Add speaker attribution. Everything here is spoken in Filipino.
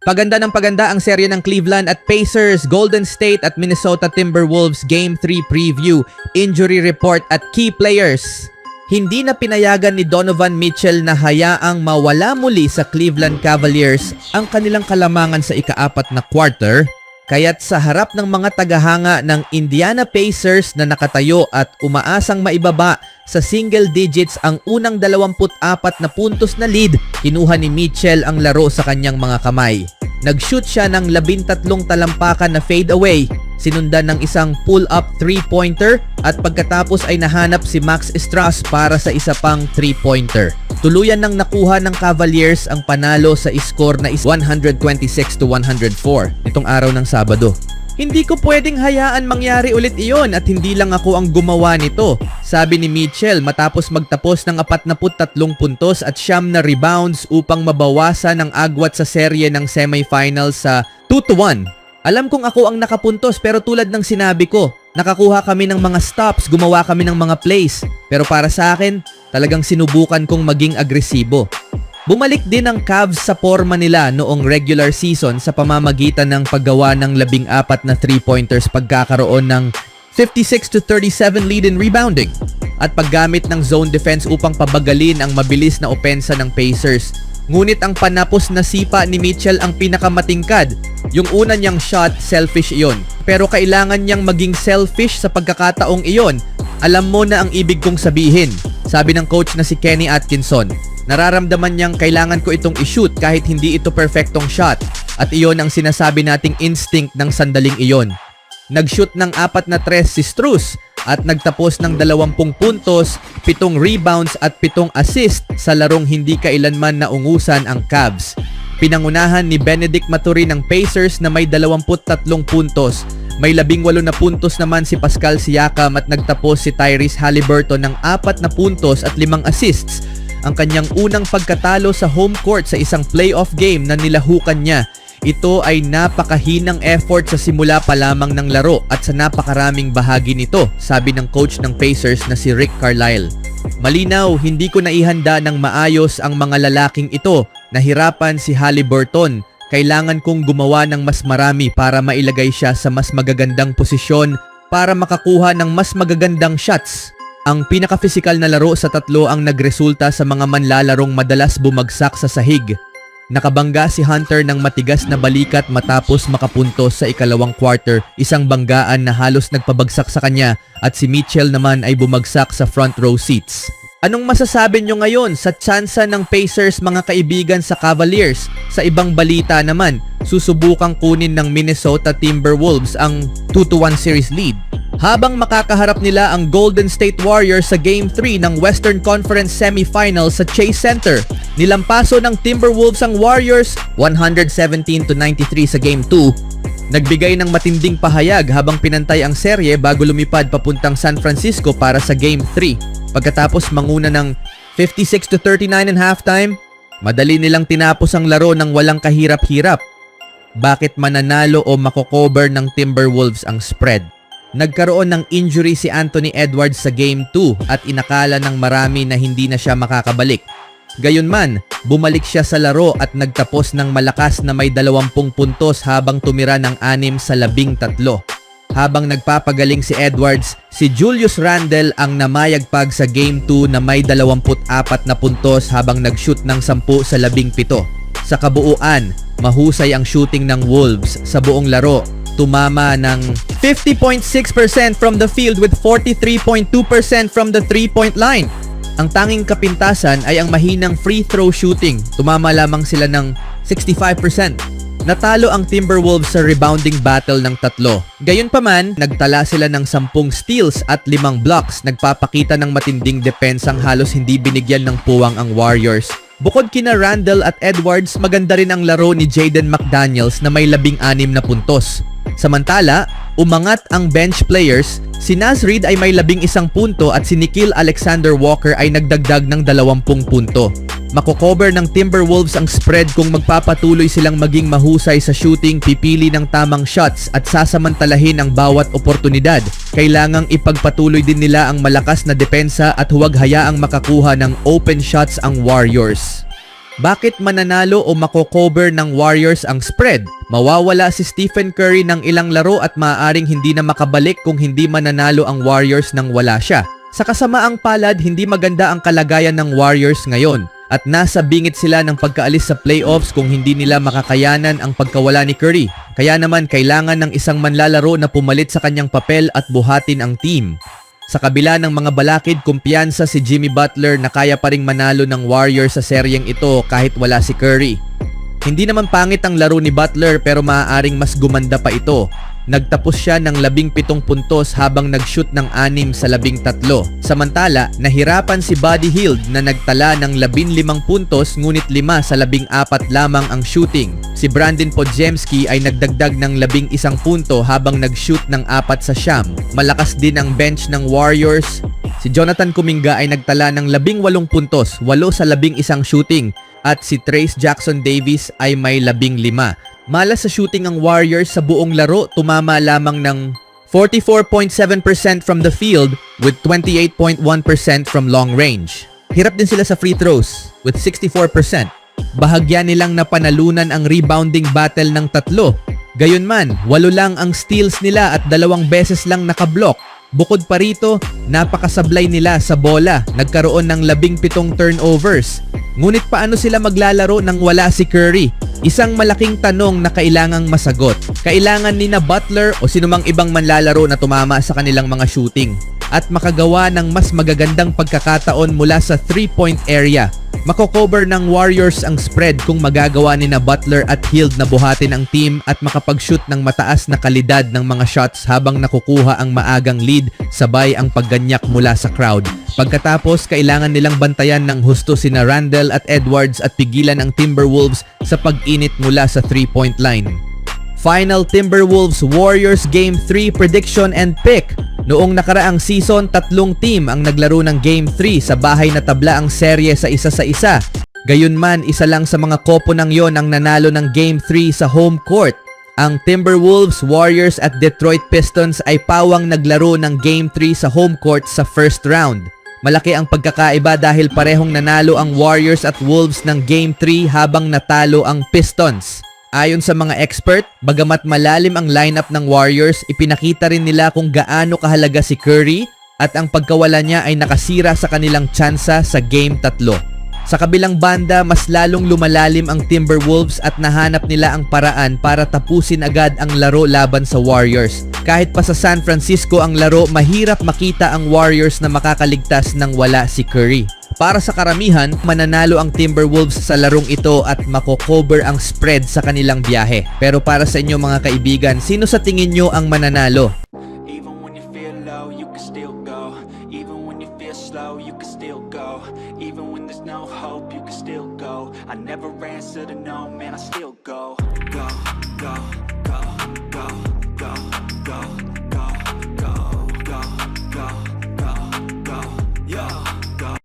Speaker 1: Paganda ng paganda ang serye ng Cleveland at Pacers, Golden State at Minnesota Timberwolves Game 3 preview, injury report at key players. Hindi na pinayagan ni Donovan Mitchell na hayaang mawala muli sa Cleveland Cavaliers ang kanilang kalamangan sa ika-4 na quarter, kaya't sa harap ng mga tagahanga ng Indiana Pacers na nakatayo at umaasang maibaba sa single digits ang unang 24 na puntos na lead, kinuha ni Mitchell ang laro sa kanyang mga kamay. Nag-shoot siya ng 13 talampakan na fade away, sinundan ng isang pull-up 3-pointer at pagkatapos ay nahanap si Max Strus para sa isa pang 3-pointer. Tuluyan nang nakuha ng Cavaliers ang panalo sa score na 126-104 nitong araw ng Sabado. Hindi ko pwedeng hayaan mangyari ulit iyon at hindi lang ako ang gumawa nito, sabi ni Mitchell matapos magtapos ng 43 puntos at 9 na rebounds upang mabawasan ang agwat sa serye ng semifinals sa 2-1. Alam kong ako ang nakapuntos pero tulad ng sinabi ko, nakakuha kami ng mga stops, gumawa kami ng mga plays. Pero para sa akin, talagang sinubukan kong maging agresibo. Bumalik din ang Cavs sa forma nila noong regular season sa pamamagitan ng paggawa ng 14 na 3-pointers pagkakaroon ng 56-37 lead in rebounding at paggamit ng zone defense upang pabagalin ang mabilis na opensa ng Pacers. Ngunit ang panapos na sipa ni Mitchell ang pinakamatingkad. Yung una niyang shot, selfish iyon. Pero kailangan niyang maging selfish sa pagkakataong iyon. Alam mo na ang ibig kong sabihin, sabi ng coach na si Kenny Atkinson. Nararamdaman niyang kailangan ko itong i-shoot kahit hindi ito perfectong shot at iyon ang sinasabi nating instinct ng sandaling iyon. Nag-shoot ng 4 na 3 si Strus at nagtapos ng 20 puntos, 7 rebounds at 7 assist sa larong hindi kailanman naungusan ang Cavs. Pinangunahan ni Benedict Mathurin ng Pacers na may 23 puntos. May 18 na puntos naman si Pascal Siakam at nagtapos si Tyrese Haliburton ng 4 na puntos at 5 assists. Ang kanyang unang pagkatalo sa home court sa isang playoff game na nilahukan niya. Ito ay napakahinang effort sa simula pa lamang ng laro at sa napakaraming bahagi nito, sabi ng coach ng Pacers na si Rick Carlisle. Malinaw, hindi ko naihanda ng maayos ang mga lalaking ito. Nahirapan si Haliburton. Kailangan kong gumawa ng mas marami para mailagay siya sa mas magagandang posisyon para makakuha ng mas magagandang shots. Ang pinaka-physical na laro sa tatlo ang nagresulta sa mga manlalarong madalas bumagsak sa sahig. Nakabangga si Hunter ng matigas na balikat matapos makapuntos sa ikalawang quarter, isang banggaan na halos nagpabagsak sa kanya at si Mitchell naman ay bumagsak sa front row seats. Anong masasabi nyo ngayon sa tsansa ng Pacers mga kaibigan sa Cavaliers? Sa ibang balita naman, susubukang kunin ng Minnesota Timberwolves ang 2-1 series lead. Habang makakaharap nila ang Golden State Warriors sa Game 3 ng Western Conference Semifinals sa Chase Center, nilampaso ng Timberwolves ang Warriors 117-93 sa Game 2. Nagbigay ng matinding pahayag habang pinantay ang serye bago lumipad papuntang San Francisco para sa Game 3. Pagkatapos manguna ng 56-39 in halftime, madali nilang tinapos ang laro ng walang kahirap-hirap. Bakit mananalo o makocover ng Timberwolves ang spread? Nagkaroon ng injury si Anthony Edwards sa Game 2 at inakala ng marami na hindi na siya makakabalik. Gayunman, bumalik siya sa laro at nagtapos ng malakas na may 20 puntos habang tumira ng 6 sa 13. Habang nagpapagaling si Edwards, si Julius Randle ang namayagpag sa Game 2 na may 24 na puntos habang nag-shoot ng 10 sa 17. Sa kabuuan, mahusay ang shooting ng Wolves sa buong laro. Tumama ng 50.6% from the field with 43.2% from the 3-point line. Ang tanging kapintasan ay ang mahinang free throw shooting. Tumama lamang sila ng 65%. Natalo ang Timberwolves sa rebounding battle ng tatlo. Gayunpaman, nagtala sila ng 10 steals at 5 blocks. Nagpapakita ng matinding depensang halos hindi binigyan ng puwang ang Warriors. Bukod kina Randle at Edwards, maganda rin ang laro ni Jaden McDaniels na may 16 na puntos. Samantala, umangat ang bench players. Si Naz Reid ay may 11 punto at si Nickeil Alexander-Walker ay nagdagdag ng 20 punto. Makocover ng Timberwolves ang spread kung magpapatuloy silang maging mahusay sa shooting, pipili ng tamang shots at sasamantalahin ang bawat oportunidad. Kailangang ipagpatuloy din nila ang malakas na depensa at huwag hayaang makakuha ng open shots ang Warriors. Bakit mananalo o mako-cover ng Warriors ang spread? Mawawala si Stephen Curry ng ilang laro at maaaring hindi na makabalik kung hindi mananalo ang Warriors nang wala siya. Sa kasamaang palad, hindi maganda ang kalagayan ng Warriors ngayon at nasa bingit sila ng pagkaalis sa playoffs kung hindi nila makakayanan ang pagkawala ni Curry. Kaya naman kailangan ng isang manlalaro na pumalit sa kanyang papel at buhatin ang team. Sa kabila ng mga balakid, kumpiyansa si Jimmy Butler na kaya pa ring manalo ng Warriors sa seryeng ito kahit wala si Curry. Hindi naman pangit ang laro ni Butler pero maaaring mas gumanda pa ito. Nagtapos siya ng 17 puntos habang nag-shoot ng 6 sa 13. Samantala, nahirapan si Buddy Hield na nagtala ng 15 puntos ngunit 5 sa 14 lamang ang shooting. Si Brandon Podziemski ay nagdagdag ng 11 punto habang nag-shoot ng 4 sa siyam. Malakas din ang bench ng Warriors. Si Jonathan Kuminga ay nagtala ng 18 puntos, 8 sa 11 shooting at si Trayce Jackson-Davis ay may 15. Malas sa shooting ang Warriors sa buong laro, tumama lamang ng 44.7% from the field with 28.1% from long range. Hirap din sila sa free throws with 64%. Bahagya nilang napanalunan ang rebounding battle ng 3. Gayunman, 8 lang ang steals nila at 2 beses lang nakablock. Bukod pa rito, napakasablay nila sa bola, nagkaroon ng 17 turnovers. Ngunit paano sila maglalaro nang wala si Curry? Isang malaking tanong na kailangang masagot. Kailangan ni na Butler o sinumang ibang manlalaro na tumama sa kanilang mga shooting at makagawa ng mas magagandang pagkakataon mula sa 3-point area. Mako-cover ng Warriors ang spread kung magagawa ni na Butler at Hield na buhatin ang team at makapag-shoot ng mataas na kalidad ng mga shots habang nakukuha ang maagang lead sabay ang pagganyak mula sa crowd. Pagkatapos, kailangan nilang bantayan ng husto sina Randle at Edwards at pigilan ang Timberwolves sa pag-init mula sa 3-point line. Final Timberwolves Warriors Game 3 prediction and pick. Noong nakaraang season, 3 team ang naglaro ng Game 3 sa bahay na tabla ang serye sa isa. Gayunman, isa lang sa mga koponang yon ang nanalo ng Game 3 sa home court. Ang Timberwolves, Warriors at Detroit Pistons ay pawang naglaro ng Game 3 sa home court sa first round. Malaki ang pagkakaiba dahil parehong nanalo ang Warriors at Wolves ng Game 3 habang natalo ang Pistons. Ayon sa mga expert, bagamat malalim ang lineup ng Warriors, ipinakita rin nila kung gaano kahalaga si Curry at ang pagkawala niya ay nakasira sa kanilang tsansa sa Game 3. Sa kabilang banda, mas lalong lumalalim ang Timberwolves at nahanap nila ang paraan para tapusin agad ang laro laban sa Warriors. Kahit pa sa San Francisco ang laro, mahirap makita ang Warriors na makakaligtas nang wala si Curry. Para sa karamihan, mananalo ang Timberwolves sa larong ito at mako-cover ang spread sa kanilang biyahe. Pero para sa inyo mga kaibigan, sino sa tingin nyo ang mananalo?
Speaker 2: Even when you feel low, you can still go. Even when you feel slow, you can still go. Even when there's no hope, you can still go. I never answer to no, man, I still go. Go, go.